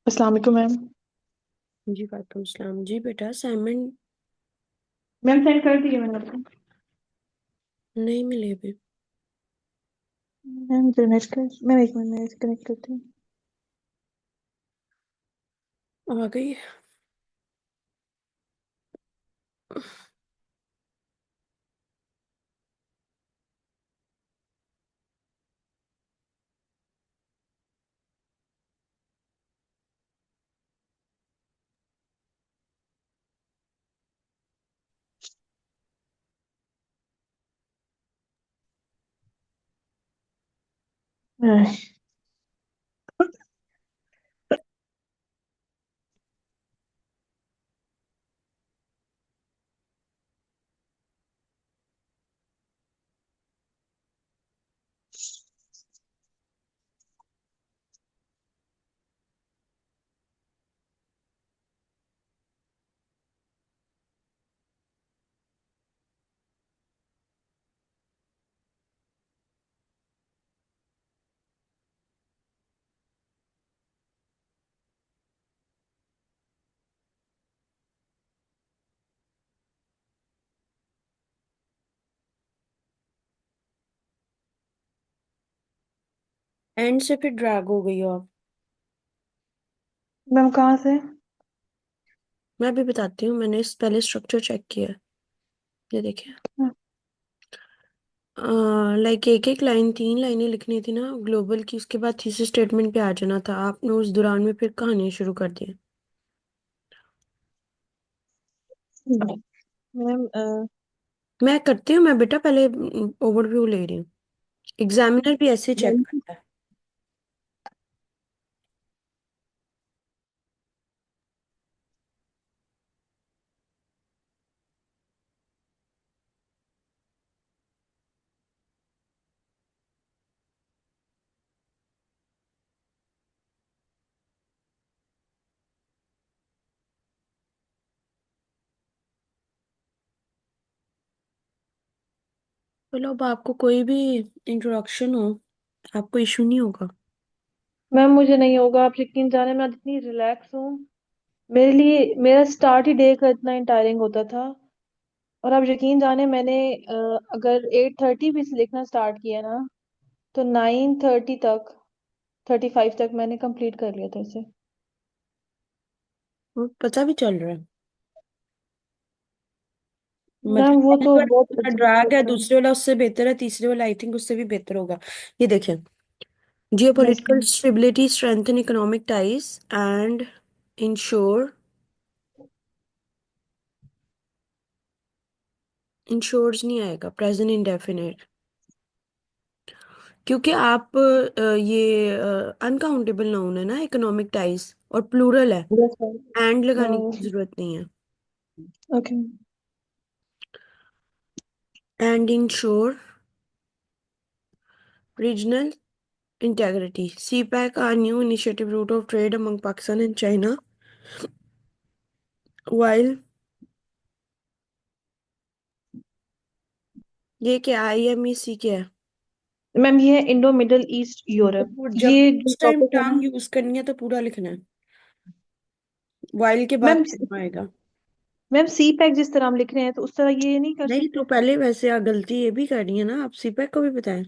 अस्सलाम वालेकुम मैम। जी वालेकुम सलाम जी। बेटा असाइनमेंट मैम सेंड कर दिए मैंने आपको। नहीं मिले अभी। मैम जनरेट कर मैम एक मिनट में कनेक्ट करती हूँ। आ गई। एंड से फिर ड्रैग हो गई हो आप। मैम कहाँ से? मैं अभी बताती हूँ, मैंने इस पहले स्ट्रक्चर चेक किया है। ये देखिए। लाइक एक एक लाइन, 3 लाइनें लिखनी थी ना ग्लोबल की, उसके बाद थीसिस स्टेटमेंट पे आ जाना था। आपने उस दौरान में फिर कहानी शुरू कर दी। मैम मैं करती हूँ, मैं बेटा पहले ओवरव्यू ले रही हूँ। एग्जामिनर भी ऐसे चेक करता है। चलो, अब आपको कोई भी इंट्रोडक्शन हो, आपको इशू नहीं होगा। मैम मुझे नहीं होगा, आप यकीन जाने मैं आज इतनी रिलैक्स हूँ। मेरे लिए मेरा स्टार्ट ही डे का इतना टायरिंग होता था। और आप यकीन जाने मैंने अगर 8:30 भी से लिखना स्टार्ट किया ना, तो 9:30 तक 35 तक मैंने कंप्लीट कर लिया था इसे। वो पता भी चल रहा है। मतलब मैम वो पहले तो वाला बहुत थोड़ा अजीब ड्रैग है, होता है। दूसरे वाला उससे बेहतर है, तीसरे वाला आई थिंक उससे भी बेहतर होगा। ये देखिए। Yes geopolitical ma'am. Stability strengthen economic ties and ensure ensures नहीं आएगा, प्रेजेंट इंडेफिनिट। क्योंकि आप ये अनकाउंटेबल नाउन है ना, इकोनॉमिक टाइज, और प्लूरल है। Yes ma'am. एंड हाँ लगाने की यस। जरूरत नहीं है। Okay. And ensure regional integrity. CPEC, a new initiative route of trade among Pakistan and China, while ये क्या IMEC क्या है? मैम ये है इंडो मिडल ईस्ट यूरोप, तो जब ये जो उस टाइम टॉपिक है ना। टर्म यूज करनी है तो पूरा लिखना है। while के बाद मैम आएगा। मैम सी पैक जिस तरह हम लिख रहे हैं तो उस तरह ये नहीं कर नहीं तो सकते? पहले वैसे गलती ये भी करनी है ना, आप सीपैक को भी बताएं।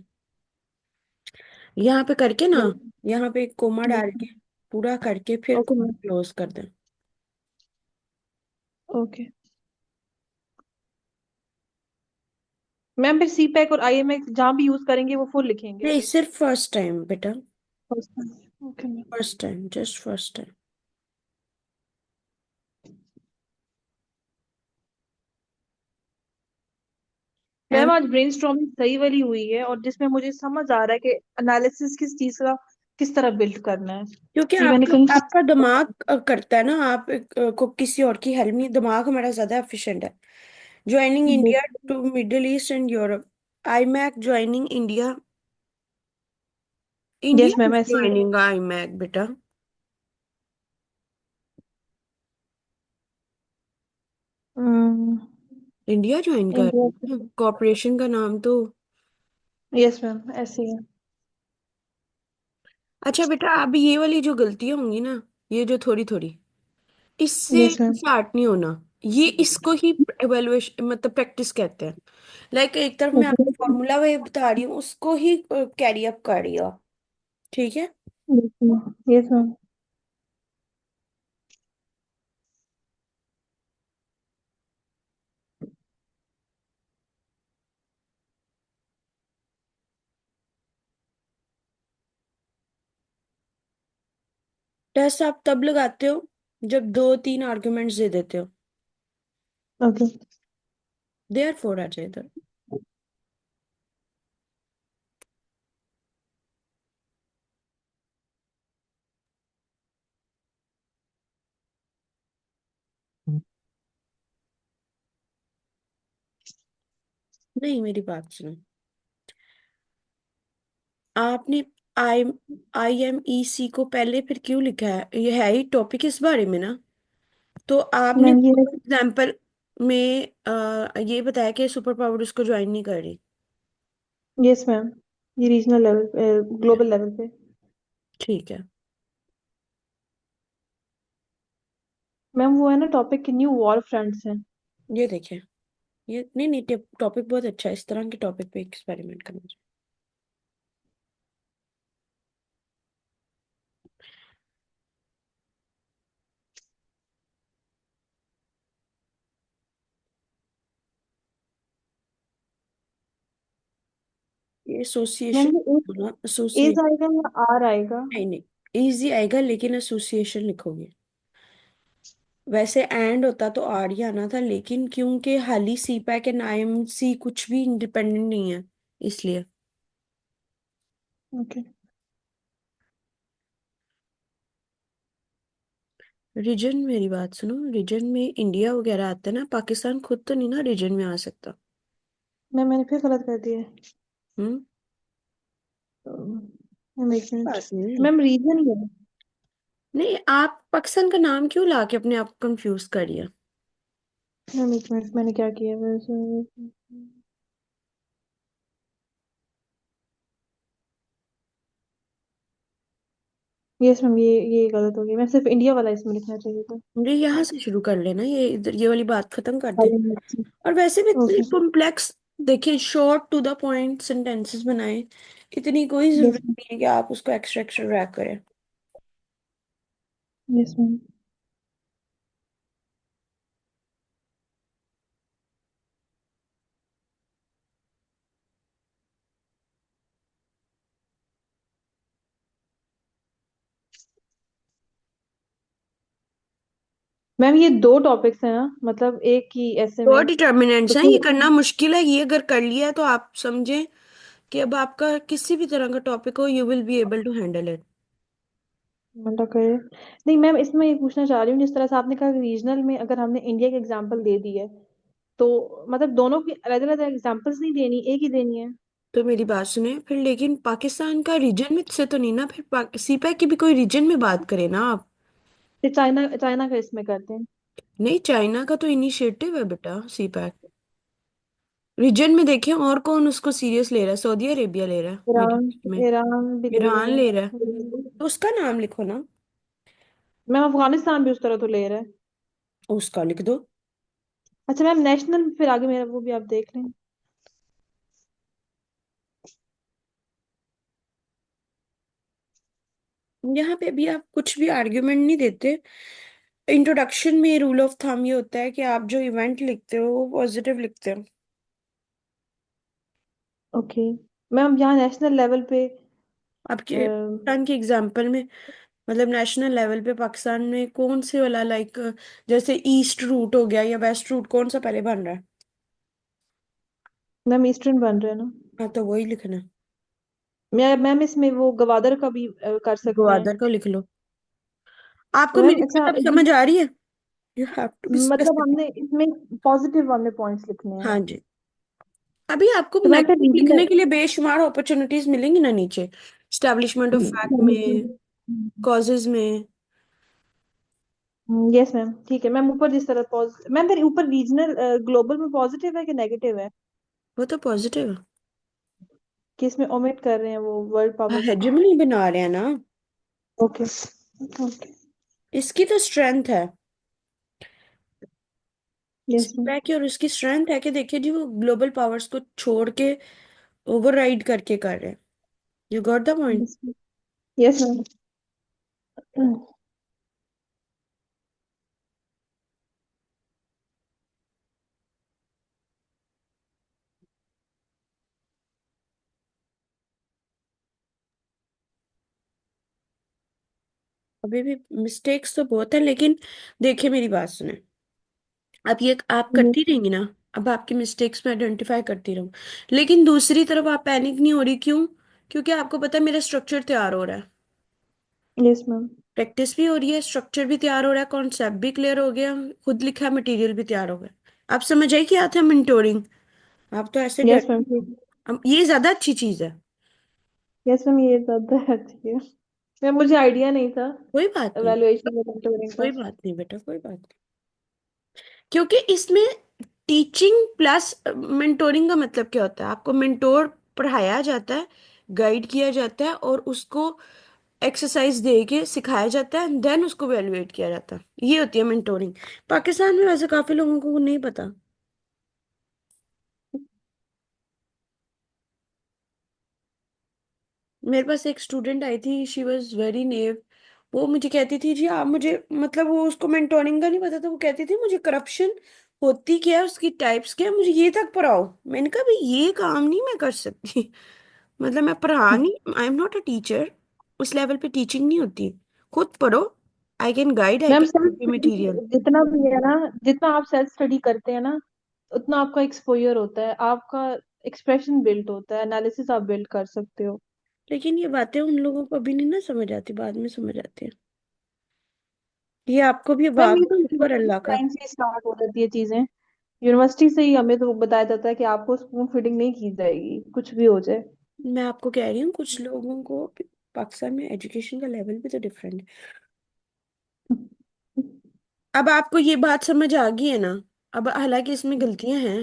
यहाँ पे करके ना, यहाँ पे एक कोमा डाल के पूरा करके फिर ओके मैम। क्लोज कर दें। ओके मैम, फिर सी पैक और आई एम एक्स जहाँ भी यूज करेंगे वो फुल लिखेंगे नहीं, फिर? सिर्फ फर्स्ट टाइम बेटा। Okay ma'am. First time, just first time. Ma'am and आज ब्रेनस्टॉर्मिंग सही वाली हुई है, और जिसमें मुझे समझ आ रहा है कि एनालिसिस किस चीज का किस तरह बिल्ड करना है। क्योंकि ये मैंने आपका कंफ्यूज। आपका दिमाग करता है ना, आप को किसी और की हेल्प नहीं, दिमाग हमारा ज्यादा एफिशिएंट है। Joining India to Middle East and Europe. IMEC joining India. Yes India ma'am ऐसे ही है। ज्वाइनिंग आईमैक बेटा। इंडिया ज्वाइन कर इंडिया। रही है कॉर्पोरेशन का नाम तो। यस मैम ऐसे ही है। अच्छा बेटा, अब ये वाली जो गलतियां होंगी ना, ये जो थोड़ी थोड़ी, इससे यस मैम। स्टार्ट नहीं होना। ये इसको ही एवेलुएशन मतलब प्रैक्टिस कहते हैं। लाइक एक तरफ मैं आपको ओके। फॉर्मूला वे बता रही हूँ, उसको ही कैरी अप कर रही हो। ठीक है। Yes ma'am. टेस्ट आप तब लगाते हो जब दो तीन आर्गुमेंट्स दे देते हो। ओके। देयर फोर आ जाए इधर। नहीं, मेरी बात सुनो। आपने आई IMEC को पहले फिर क्यों लिखा है? ये है ही टॉपिक इस बारे में ना। तो आपने मैम ये, एग्जाम्पल में ये बताया कि सुपर पावर उसको ज्वाइन नहीं कर रही। यस मैम, ये रीजनल लेवल, ग्लोबल लेवल पे। ठीक है। मैम वो है ना टॉपिक की न्यू वॉर फ्रंट्स हैं। ये देखिए, ये नहीं नहीं, टॉपिक बहुत अच्छा है, इस तरह के टॉपिक पे एक्सपेरिमेंट करना चाहिए। ये मैम एसोसिएशन। ये ना एज एसोसिएट। आएगा या आर आएगा? नहीं नहीं, इजी आएगा लेकिन एसोसिएशन लिखोगे। वैसे एंड होता तो आर ही आना था, लेकिन क्योंकि हाली सी पैक एंड IMC कुछ भी इंडिपेंडेंट नहीं है, इसलिए। ओके। रीजन, मेरी बात सुनो, रीजन में इंडिया वगैरह आता है ना, पाकिस्तान खुद तो नहीं ना रीजन में आ सकता। मैम मैंने फिर गलत कर दिया है। हम्म। मैम एक मिनट। बात नहीं। मैम रीजन ही है। नहीं, आप पाकिस्तान का नाम क्यों ला के अपने आप को कंफ्यूज करिए? मैम एक मिनट, मैंने क्या किया वैसे? यस मैम, ये गलत हो गया। मैं सिर्फ इंडिया वाला इसमें लिखना चाहिए था। मुझे यहाँ से शुरू कर लेना, ये इधर ये वाली बात खत्म कर दे। ओके। और वैसे भी इतनी कॉम्प्लेक्स, देखिए short to the point sentences बनाए। इतनी कोई यस जरूरत नहीं है कि आप उसको एक्स्ट्रा एक्स्ट्रा ड्रैग करें। Yes ma'am. मैम ये दो टॉपिक्स हैं ना, मतलब एक ही ऐसे दो में? तो डिटर्मिनेंट्स हैं, ये फिर करना मुश्किल है। ये अगर कर लिया है तो आप समझें कि अब आपका किसी भी तरह का टॉपिक हो, you will be able to handle it. मंडा करे। नहीं मैम, इसमें ये पूछना चाह रही हूँ, जिस तरह से आपने कहा रीजनल में अगर हमने इंडिया के एग्जांपल दे दी है, तो मतलब दोनों की अलग अलग एग्जांपल्स नहीं देनी, एक ही देनी है? तो मेरी बात सुने फिर, लेकिन पाकिस्तान का रीजन में से तो नहीं ना, फिर सीपैक की भी कोई रीजन में बात करें ना आप। फिर चाइना चाइना का इसमें करते हैं। नहीं, चाइना का तो इनिशिएटिव है बेटा सीपैक। रीजन में देखें और कौन उसको सीरियस ले रहा है? सऊदी अरेबिया ले रहा है मिडिल ईरान, ईस्ट में। ईरान भी ले ईरान रहा ले रहा है। है। तो उसका नाम लिखो ना। मैम अफगानिस्तान भी उस तरह तो ले रहा है। उसका लिख दो। अच्छा मैम, नेशनल फिर आगे मेरा वो भी आप देख लें। यहाँ पे भी आप कुछ भी आर्ग्यूमेंट नहीं देते। इंट्रोडक्शन में रूल ऑफ थंब ये होता है कि आप जो इवेंट लिखते हो वो पॉजिटिव लिखते हो। ओके। मैम यहाँ नेशनल लेवल पे आपके पाकिस्तान के एग्जाम्पल में, मतलब नेशनल लेवल पे पाकिस्तान में कौन से वाला, लाइक जैसे ईस्ट रूट हो गया या वेस्ट रूट, कौन सा पहले बन रहा है? मैम ईस्टर्न बन रहे हैं ना। हाँ, तो वही लिखना है। मैम इसमें वो गवादर का भी कर सकते हैं। ग्वादर का लिख लो। आपको तो मेरी मैम अच्छा मतलब समझ आ रही है? यू हैव टू बी मतलब स्पेसिफिक। हमने इसमें पॉजिटिव हमने पॉइंट्स लिखने हैं। हाँ जी। अभी आपको तो मैम फिर नेगेटिव लिखने के लिए बेशुमार अपॉर्चुनिटीज मिलेंगी ना नीचे, स्टैब्लिशमेंट ऑफ फैक्ट में, कॉजेज में। यस मैम, ठीक है मैम। ऊपर जिस तरह मैम फिर ऊपर रीजनल ग्लोबल में पॉजिटिव है कि नेगेटिव है? वो तो पॉजिटिव कि इसमें ओमिट कर रहे हैं वो वर्ल्ड है, पावर्स को? हेजेमनी बना रहे हैं ना। ओके। ओके। इसकी तो स्ट्रेंथ है, यस मैम। सीपैक की, और उसकी स्ट्रेंथ है कि देखिए जी वो ग्लोबल पावर्स को छोड़ के ओवरराइड करके कर रहे हैं। You got the point. Yes ma'am. Yes ma'am. अभी भी मिस्टेक्स तो बहुत है, लेकिन देखिए मेरी बात सुने, अब ये आप करती रहेंगी ना, अब आपकी मिस्टेक्स में आइडेंटिफाई करती रहूं, लेकिन दूसरी तरफ आप पैनिक नहीं हो रही, क्यों? क्योंकि आपको पता है मेरा स्ट्रक्चर तैयार हो रहा है, यस मैम। प्रैक्टिस भी हो रही है, स्ट्रक्चर भी तैयार हो रहा है, कॉन्सेप्ट भी क्लियर हो गया, खुद लिखा मटेरियल भी तैयार हो गया। आप समझ आई कि आता है मेंटोरिंग? आप तो ऐसे यस डेट, मैम। अब ये ज्यादा अच्छी चीज है। यस मैम, ये ज्यादा अच्छी है। मैम मुझे आइडिया नहीं था कोई बात नहीं, एवेलुएशन में मेंटोरिंग का। कोई बात नहीं बेटा, कोई बात नहीं, क्योंकि इसमें टीचिंग प्लस मेंटोरिंग का मतलब क्या होता है? आपको मेंटोर पढ़ाया जाता है, गाइड किया जाता है, और उसको एक्सरसाइज दे के सिखाया जाता है, देन उसको वैल्यूएट किया जाता है, ये होती है मेंटोरिंग। पाकिस्तान में वैसे काफी लोगों को नहीं पता। मेरे पास एक स्टूडेंट आई थी, शी वॉज वेरी नेव, वो मुझे कहती थी जी आप मुझे, मतलब वो उसको मेंटोरिंग का नहीं पता था, वो कहती थी मुझे करप्शन होती क्या है, उसकी टाइप्स क्या है, मुझे ये तक पढ़ाओ। मैंने कहा भाई ये काम नहीं मैं कर सकती। मतलब मैं पढ़ा नहीं, I am not a teacher, उस लेवल पे टीचिंग नहीं होती। खुद पढ़ो, I can guide, I ma'am can self give you study material. जितना भी है ना, जितना आप सेल्फ स्टडी करते हैं ना, उतना आपका एक्सपोजर होता है, आपका एक्सप्रेशन बिल्ड होता है, एनालिसिस आप बिल्ड कर सकते हो। लेकिन ये बातें उन लोगों को अभी नहीं ना समझ आती, बाद में समझ आती है। ये आपको भी मैम वाक ये तो पर यूनिवर्सिटी अल्लाह का। टाइम से स्टार्ट हो जाती है चीजें। यूनिवर्सिटी से ही हमें तो बताया जाता है कि आपको स्पून फीडिंग नहीं की जाएगी, कुछ भी हो जाए। मैं आपको कह रही हूँ कुछ लोगों को पाकिस्तान में एजुकेशन का लेवल भी तो डिफरेंट है। अब आपको ये बात समझ आ गई है ना? अब हालांकि इसमें गलतियां हैं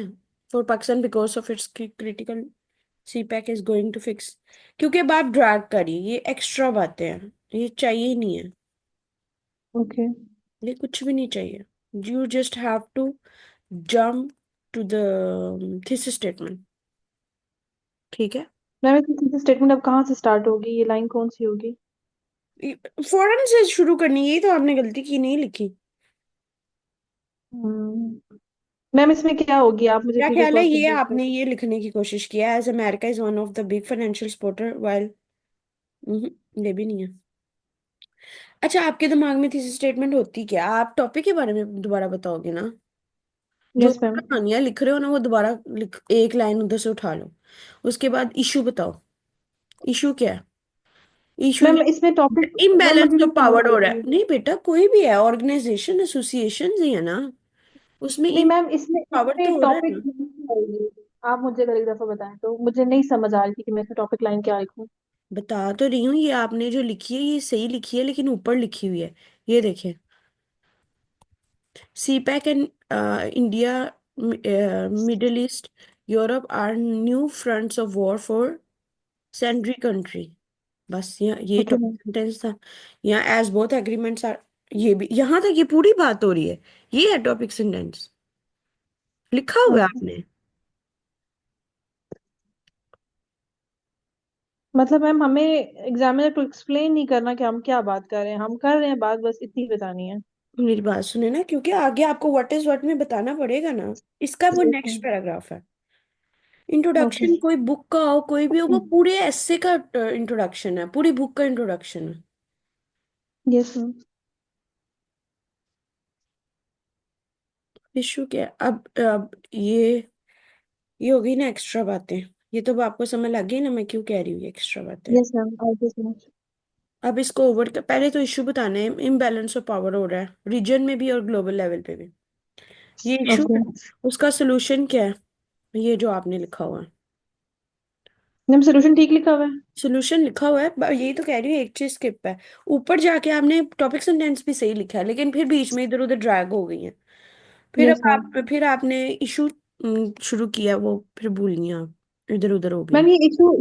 for Pakistan because of its critical, CPEC is going to fix, क्योंकि अब आप ड्रैग करिए, ये एक्स्ट्रा बातें हैं, ये चाहिए ही नहीं है, ओके। ये कुछ भी नहीं चाहिए। You just have to jump to the thesis statement, ठीक है? मैम इसकी स्टेटमेंट अब कहाँ से स्टार्ट होगी, ये लाइन कौन सी होगी? फौरन से शुरू करनी, यही तो आपने गलती की, नहीं लिखी। मैम इसमें क्या होगी, आप मुझे क्या फिर एक ख्याल है बार फिर ये ब्रीफ कर आपने सकते ये लिखने की कोशिश किया as America is one of the big financial supporter while, ये भी नहीं है। अच्छा, आपके दिमाग में थी स्टेटमेंट होती क्या? आप टॉपिक के बारे में दोबारा बताओगे ना? हैं? जो यस मैम। कहानियां लिख रहे हो ना वो दोबारा लिख, एक लाइन उधर से उठा लो। उसके बाद इशू बताओ, इशू क्या है? इशू मैम ये इसमें टॉपिक, मैम इम्बैलेंस मुझे नहीं ऑफ समझ पावर आ हो रही रहा है, थी। नहीं बेटा कोई भी है, ऑर्गेनाइजेशन एसोसिएशन ही है ना, उसमें नहीं इन मैम, इसमें पावर तो इसमें हो रहा है टॉपिक ना। आएगी। आप मुझे अगर एक दफा बताएं तो, मुझे नहीं समझ आ रही थी कि मैं इसमें टॉपिक लाइन क्या लिखूं। बता तो रही हूँ, ये आपने जो लिखी है ये सही लिखी है, लेकिन ऊपर लिखी हुई है, ये देखें, CPEC and India, Middle East, Europe are new fronts of war for sundry country। बस यहाँ ये ओके टॉपिक मैम। सेंटेंस था। यहाँ एज बोथ एग्रीमेंट्स आर, ये भी यहाँ तक ये पूरी बात हो रही है, ये है टॉपिक सेंटेंस, लिखा हुआ है ओके। आपने। मतलब मैम हमें एग्जामिनर को एक्सप्लेन नहीं करना कि हम क्या बात कर रहे हैं, हम कर रहे हैं बात, बस इतनी बतानी है। मेरी बात सुने ना, क्योंकि आगे आपको व्हाट इज व्हाट में बताना पड़ेगा ना, इसका वो नेक्स्ट पैराग्राफ है। ओके। इंट्रोडक्शन कोई बुक का हो कोई भी हो, वो पूरे एस्से का इंट्रोडक्शन है, पूरी बुक का इंट्रोडक्शन है। Yes ma'am. इशू क्या है? अब ये होगी ना एक्स्ट्रा बातें, ये तो अब आपको समझ लग गई ना मैं क्यों कह रही हूँ एक्स्ट्रा बातें। Yes ma'am, thank you so much. अब इसको ओवर, पहले तो इशू बताने हैं, इम्बैलेंस ऑफ पावर हो रहा है रीजन में भी और ग्लोबल लेवल पे भी, ये इशू ओके है। उसका सोल्यूशन क्या है? ये जो आपने लिखा हुआ है, मैम, सोल्यूशन ठीक लिखा हुआ है। सोल्यूशन लिखा हुआ है, यही तो कह रही हूँ, एक चीज स्किप है। ऊपर जाके आपने टॉपिक सेंटेंस भी सही लिखा है, लेकिन फिर बीच में इधर उधर ड्रैग हो गई है। फिर यस अब मैम। आप, फिर आपने इशू शुरू किया, वो फिर भूल गई आप। इधर उधर हो गया। मैम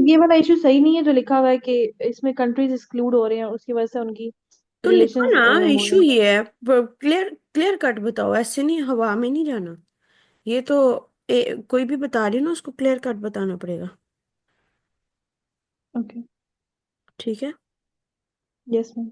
ये वाला इशू सही नहीं है जो लिखा हुआ है कि इसमें कंट्रीज एक्सक्लूड हो रहे हैं, उसकी वजह से उनकी तो लिखो रिलेशंस ना, हो रहे इशू हैं। ये है। क्लियर क्लियर कट बताओ, ऐसे नहीं हवा में नहीं जाना। ये तो कोई भी बता रही है ना, उसको क्लियर कट बताना पड़ेगा। ओके। ठीक है। Yes ma'am.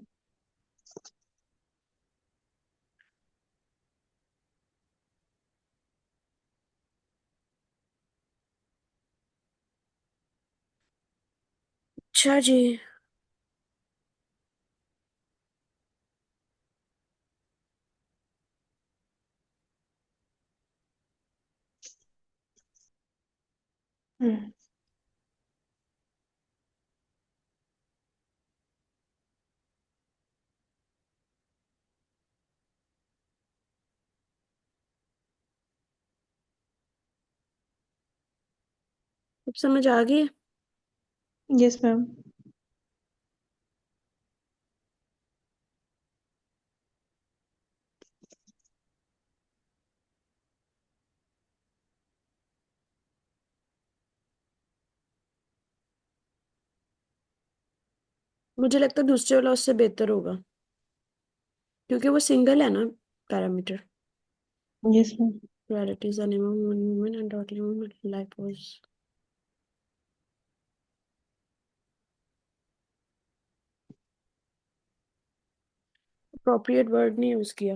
अच्छा जी। अब समझ आ गई। Yes ma'am. मुझे लगता है दूसरे वाला उससे बेहतर होगा, क्योंकि वो सिंगल है ना parameter. Yes ma'am. Realities animal one woman and daughter woman life was appropriate word नहीं यूज किया।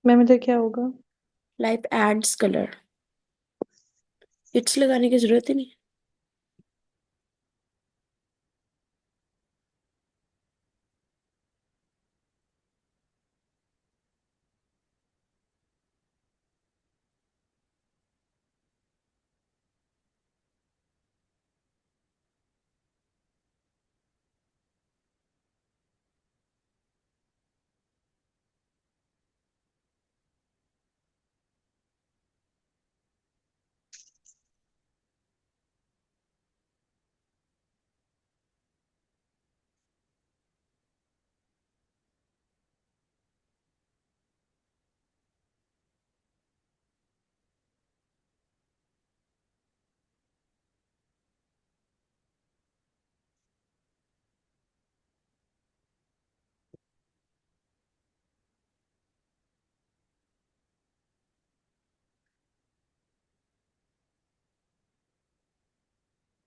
मैम इधर क्या होगा? Life ads colour. इट्स लगाने की जरूरत ही नहीं।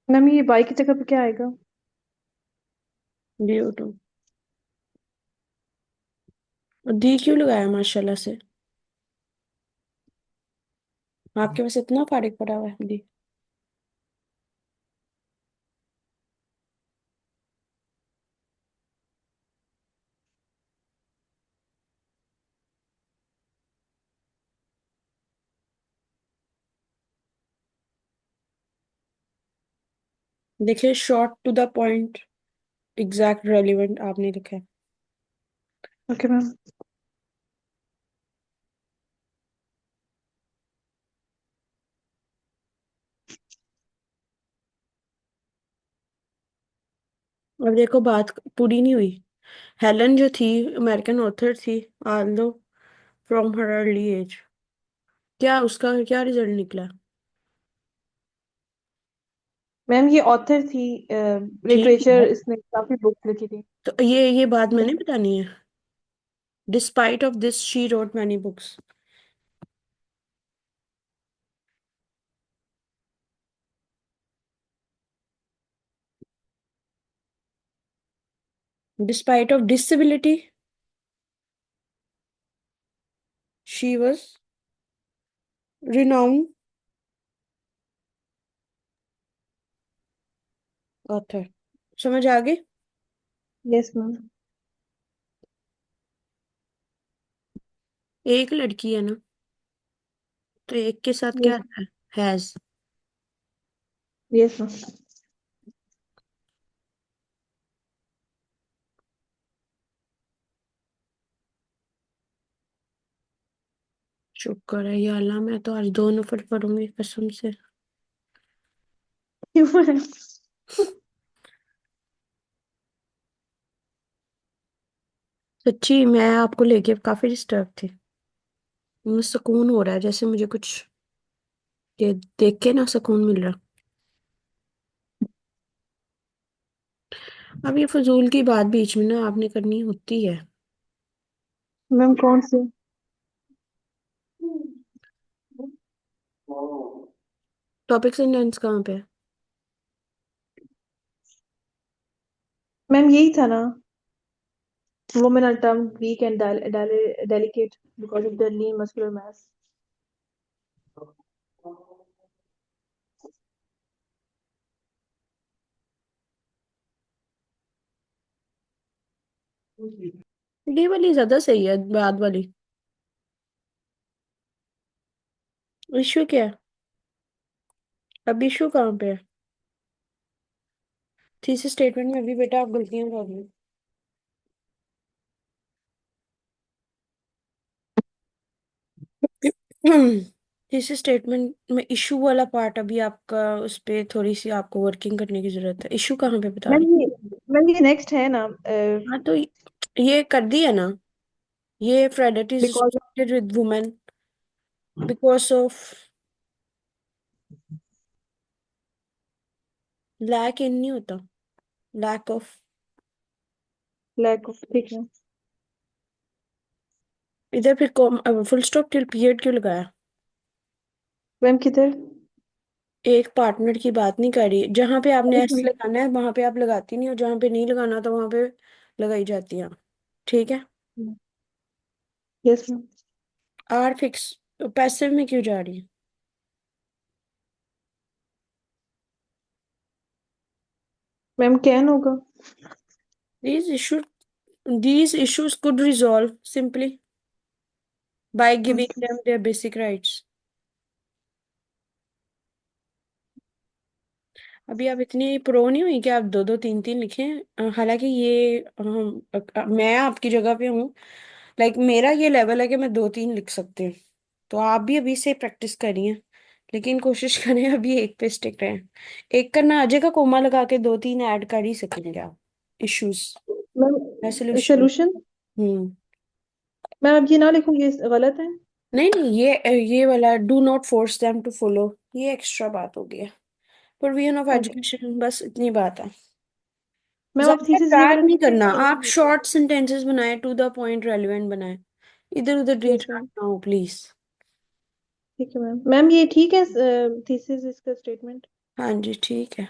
मैम ये बाई की जगह पे क्या आएगा? Due to. और दी क्यों लगाया माशाल्लाह से? आपके पास इतना फारिग पड़ा हुआ है दी। देखिए, short to the point, exact relevant आपने लिखा है। Okay ma'am. अब देखो, बात पूरी नहीं हुई। हेलन जो थी, अमेरिकन ऑथर थी, although from her early age, क्या उसका क्या रिजल्ट निकला? मैम ये ऑथर थी, ठीक लिटरेचर है, इसने काफी बुक्स लिखी थी। तो ये बात मैंने बतानी है। Despite of this she wrote many books. Despite of disability, she was renowned author. समझ आ गई। Yes ma'am. एक लड़की है ना, तो एक के साथ क्या यस। आता है? हैज। Yes ma'am. शुक्र है या अल्लाह, मैं तो आज दो नफर पढ़ूंगी कसम से। क्यों है? सच्ची मैं आपको लेके काफी डिस्टर्ब थी। मुझे सुकून हो रहा है, जैसे मुझे कुछ कि देख के ना सुकून मिल रहा। अब ये फजूल की बात बीच में ना आपने करनी होती है। मैम कौन सी? टॉपिक सेंटेंस कहाँ पे है? मैम यही था ना, women are termed weak and delicate because of their lean muscular mass. ये वाली ज्यादा सही है, बाद वाली। इश्यू क्या है? अब इश्यू कहाँ पे है? थीसिस स्टेटमेंट में भी बेटा आप गलतियां कर रहे हो। थीसिस स्टेटमेंट में इशू वाला पार्ट अभी आपका, उस पे थोड़ी सी आपको वर्किंग करने की जरूरत है। इशू कहाँ पे बता मैम रहे ये मैम ये नेक्स्ट है ना, हो? हाँ तो ये कर दिया ना। ये फ्रेडेट is because associated with women because of lack in नहीं होता, लैक ऑफ। लैक ऑफ, ठीक है। इधर फिर फुल स्टॉप till पीरियड क्यों लगाया? मैम किधर? एक पार्टनर की बात नहीं कर रही, जहां पे आपने एक एस मिनट। लगाना है वहां पे आप लगाती नहीं, और जहां पे नहीं लगाना तो वहां पे लगाई जाती है। ठीक है। Yes ma'am. Are fix passive में क्यों जा रही है? मैम कैन होगा। these issues these issues could resolve simply by giving them their basic rights। अभी आप इतनी प्रो नहीं हुई कि आप दो दो तीन तीन लिखें। हालांकि ये मैं आपकी जगह पे हूँ। लाइक मेरा ये लेवल है कि मैं दो तीन लिख सकती हूँ। तो आप भी अभी से प्रैक्टिस करिए, लेकिन कोशिश करें अभी एक पे स्टिक रहें। एक करना अजय का कोमा लगा के दो तीन ऐड कर ही सकेंगे आप। Issues ma'am resolution. सोल्यूशन। हम्म। मैम अब ये ना लिखूंगी, गलत है? नहीं नहीं, ये वाला do not force them to follow, ये एक्स्ट्रा बात हो गई है। प्रोविजन ऑफ ओके एजुकेशन, बस इतनी बात है। मैम, आप ज्यादा थीसिस ये ड्रैग वाला नहीं लिखेंगे करना, या आप नहीं? शॉर्ट सेंटेंसेस बनाए, टू द पॉइंट रेलिवेंट बनाए। इधर उधर यस रिट्रैक्ट मैम। ना हो प्लीज। ठीक है मैम। मैम ये ठीक है, थीसिस इसका स्टेटमेंट? हाँ जी ठीक है।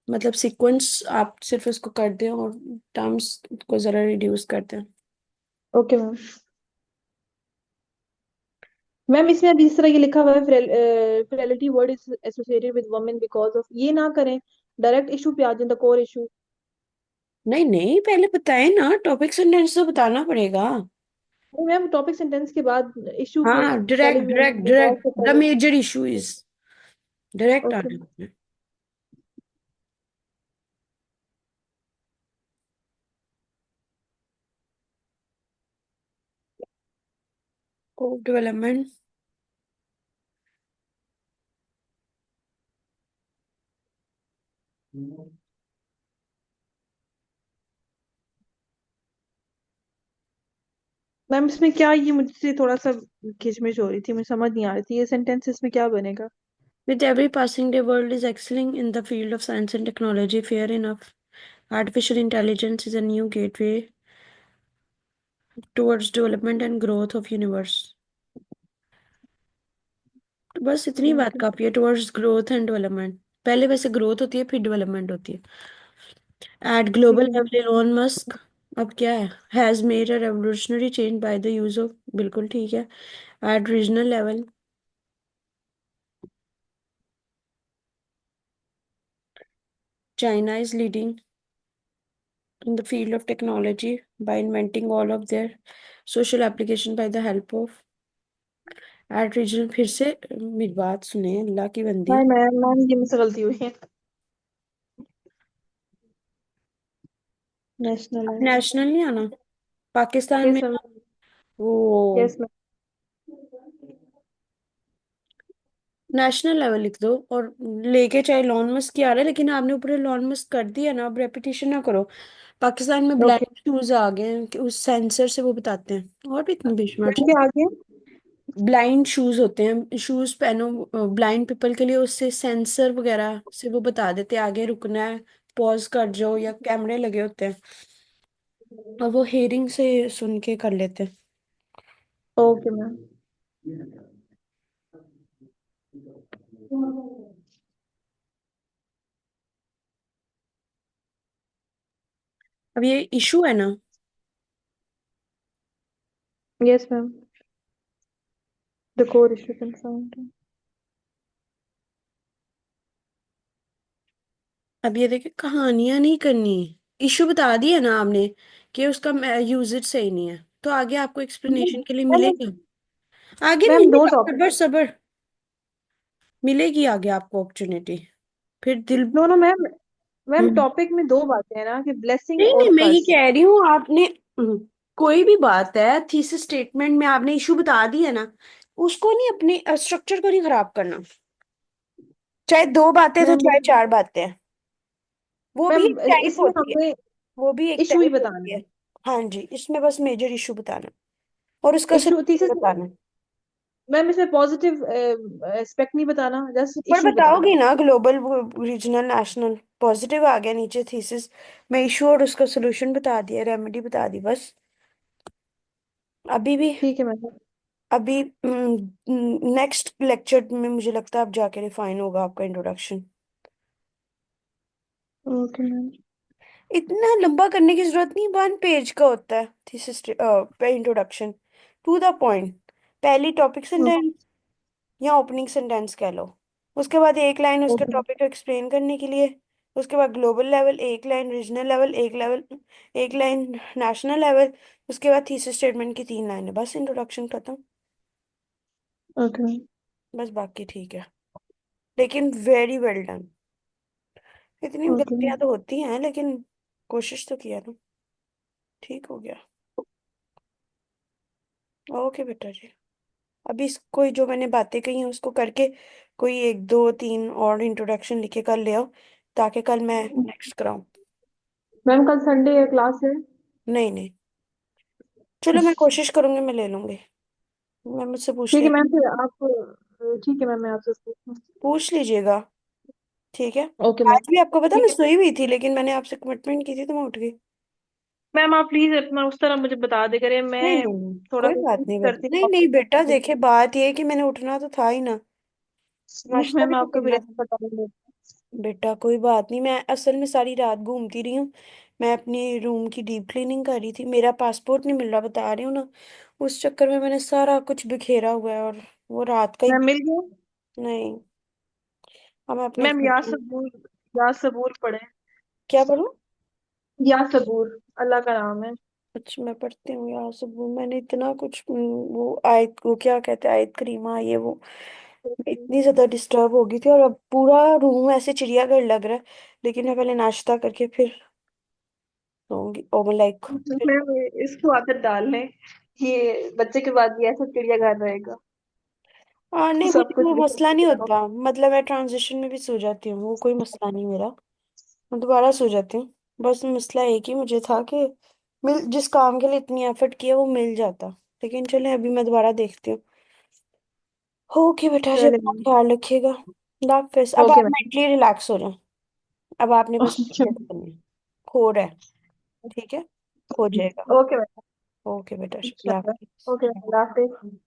मतलब सीक्वेंस आप सिर्फ इसको कर दें और टर्म्स को जरा रिड्यूस कर दें। Okay ma'am. मैम इसमें अभी इस तरह ये लिखा हुआ है, Fidelity word is associated with women because of, ये ना करें, डायरेक्ट इशू पे आ जाए, द कोर इशू। नहीं नहीं, पहले बताए ना, टॉपिक सेंटेंस तो बताना पड़ेगा। नहीं मैम, टॉपिक सेंटेंस के बाद इशू पे हाँ, पहले डायरेक्ट डायरेक्ट इन्वॉल्व डायरेक्ट से द पहले। Major issue is direct okay. आना है। Of development. मैम इसमें क्या, ये मुझसे थोड़ा सा खिचमिच हो रही थी, मुझे समझ नहीं आ रही थी ये सेंटेंस इसमें क्या बनेगा। With every passing day, world is excelling in the field of science and technology. Fair enough. Artificial intelligence is a new gateway towards development and growth of universe. तो बस इतनी बात ओके। काफी है, टुवर्ड्स ग्रोथ एंड डेवलपमेंट। पहले वैसे growth होती है फिर डेवलपमेंट होती है। एट ठीक ग्लोबल है मैम। लेवल एलोन मस्क, अब क्या है, has made a revolutionary change by the use of, बिल्कुल ठीक है। Eight regional level, China is leading in the field of technology by inventing all of their social application by the help of eight regional. फिर से मेरी बात सुने अल्लाह की बंदी। नहीं मैम, मैम ये मुझसे गलती हुई है। नेशनल अब है। नेशनल नहीं आना, पाकिस्तान में यस मैम। वो यस मैम। नेशनल लेवल लिख दो। और लेके चाहे लॉन मस्क की आ रहा है, लेकिन आपने ऊपर लॉन मस्क कर दिया ना, अब रेपिटेशन ना करो। पाकिस्तान में ओके ब्लाइंड शूज आ गए हैं कि उस सेंसर से वो बताते हैं, और भी इतनी बेशुमार मैम, क्या आ गया? ब्लाइंड शूज होते हैं, शूज पहनो ब्लाइंड पीपल के लिए, उससे सेंसर वगैरह से वो बता देते हैं आगे रुकना है, पॉज कर जाओ, या कैमरे लगे होते हैं और वो हेयरिंग से सुन के कर लेते हैं। Okay ma'am. अब ये इशू है ना, yes ma'am, the core issue concern. अब ये देखिए कहानियां नहीं करनी, इशू बता दिया ना आपने कि उसका यूजेज सही नहीं है, तो आगे आपको एक्सप्लेनेशन के लिए मैम मिलेगा, आगे मैम दो मिलेगा, टॉपिक। सबर सबर, मिलेगी आगे आपको अपॉर्चुनिटी, फिर दिल। नो नो मैम, मैम हम्म। टॉपिक में दो बातें हैं ना, कि ब्लेसिंग नहीं नहीं, और मैं ये कर्स। कह रही हूँ आपने, कोई भी बात है थीसिस स्टेटमेंट में आपने इशू बता दिया ना, उसको नहीं, अपने स्ट्रक्चर को नहीं खराब करना, चाहे दो बातें तो मैम चाहे चार बातें हैं, वो भी मैम एक टाइप इसमें होती है, हमें वो भी एक इशू ही टाइप बताना होती है। है। हाँ जी, इसमें बस मेजर इशू बताना और उसका इशू सलूशन थीसिस, बताना है। मैम इसमें पॉजिटिव एस्पेक्ट नहीं बताना, जस्ट पर इशू बताना बताओगी है। ना, ग्लोबल, रीजनल, नेशनल, पॉजिटिव आ गया नीचे थीसिस में, इशू और उसका सोल्यूशन बता दिया, रेमेडी बता दी बस। अभी भी, ठीक है मैम। अभी नेक्स्ट लेक्चर में मुझे लगता है अब जाके रिफाइन होगा आपका इंट्रोडक्शन। Okay ma'am. इतना लंबा करने की जरूरत नहीं, 1 पेज का होता है thesis introduction, to the point. पहली टॉपिक सेंटेंस या ओपनिंग सेंटेंस कह लो, उसके बाद एक लाइन उसके ओके टॉपिक को एक्सप्लेन करने के लिए, उसके बाद ग्लोबल लेवल एक लाइन, रीजनल लेवल एक लाइन, नेशनल लेवल, उसके बाद थीसिस स्टेटमेंट की 3 लाइनें, बस इंट्रोडक्शन खत्म। Okay ma'am. बस बाकी ठीक है, लेकिन वेरी वेल डन। इतनी ओके गलतियां मैम। तो होती हैं लेकिन कोशिश तो किया ना, ठीक हो गया। ओके बेटा जी, अभी कोई जो मैंने बातें कही हैं उसको करके कोई 1 2 3 और इंट्रोडक्शन लिखे कर ले आओ, ताकि कल मैं नेक्स्ट कराऊं। मैम कल संडे है, क्लास है। नहीं नहीं, चलो मैं कोशिश करूंगी, मैं ले लूंगी, मैं मुझसे पूछ ठीक है लिया, मैम, फिर आप ठीक है मैम, मैं आपसे पूछती हूँ। पूछ लीजिएगा, ठीक है। Okay ma'am. आज भी आपको पता ठीक मैं है सोई हुई थी, लेकिन मैंने आपसे कमिटमेंट की थी तो मैं उठ गई। मैम, आप प्लीज अपना उस तरह मुझे बता दे करें, नहीं मैं नहीं नहीं, थोड़ा कोई सा बात मिस नहीं बेटा, करती नहीं हूँ नहीं बेटा, आपको। देखे बात ये है कि मैंने उठना तो था ही ना, नाश्ता मैम भी तो आपका भी करना रेस्ट था। बता देंगे। बेटा कोई बात नहीं, मैं असल में सारी रात घूमती रही हूँ, मैं अपनी रूम की डीप क्लीनिंग कर रही थी, मेरा पासपोर्ट नहीं मिल रहा, बता रही हूँ ना, उस चक्कर में मैंने सारा कुछ बिखेरा हुआ है, और वो रात का ही। मैम मिल गया। नहीं, अब मैं अपने मैम घर या की, सबूर, या सबूर पढ़े। क्या पढूं? या सबूर अल्लाह का नाम है। अच्छा मैं पढ़ती हूँ यार सब, वो मैंने इतना कुछ वो आयत, वो क्या कहते हैं, आयत करीमा, ये वो, इतनी ज्यादा डिस्टर्ब हो गई थी, और अब पूरा रूम ऐसे चिड़ियाघर लग रहा है, लेकिन मैं पहले नाश्ता करके फिर सोऊंगी, ओ मैं लाइक फिर। मैम इसको आदत डाल लें, ये बच्चे के बाद ये ऐसा चिड़ियाघर रहेगा, हाँ नहीं, सब मुझे कुछ वो मसला नहीं दिखेगा। होता, मतलब मैं ट्रांजिशन में भी सो जाती हूँ, वो कोई मसला नहीं मेरा, मैं दोबारा सो जाती हूँ। बस मसला एक ही मुझे था कि मिल, जिस काम के लिए इतनी एफर्ट किया वो मिल जाता, लेकिन चले अभी मैं दोबारा देखती हूँ। ओके बेटा जी, चले अपना मैम। ख्याल रखिएगा, अल्लाह हाफिज। अब ओके आप मैम। मेंटली रिलैक्स हो जाए, अब आपने बस ओके मेडिटेट करनी है, हो रहा है, ठीक है, हो जाएगा। Okay ma'am. ओके बेटा जी, अल्लाह इंशाल्लाह। हाफिज। ओके, अल्लाह हाफिज।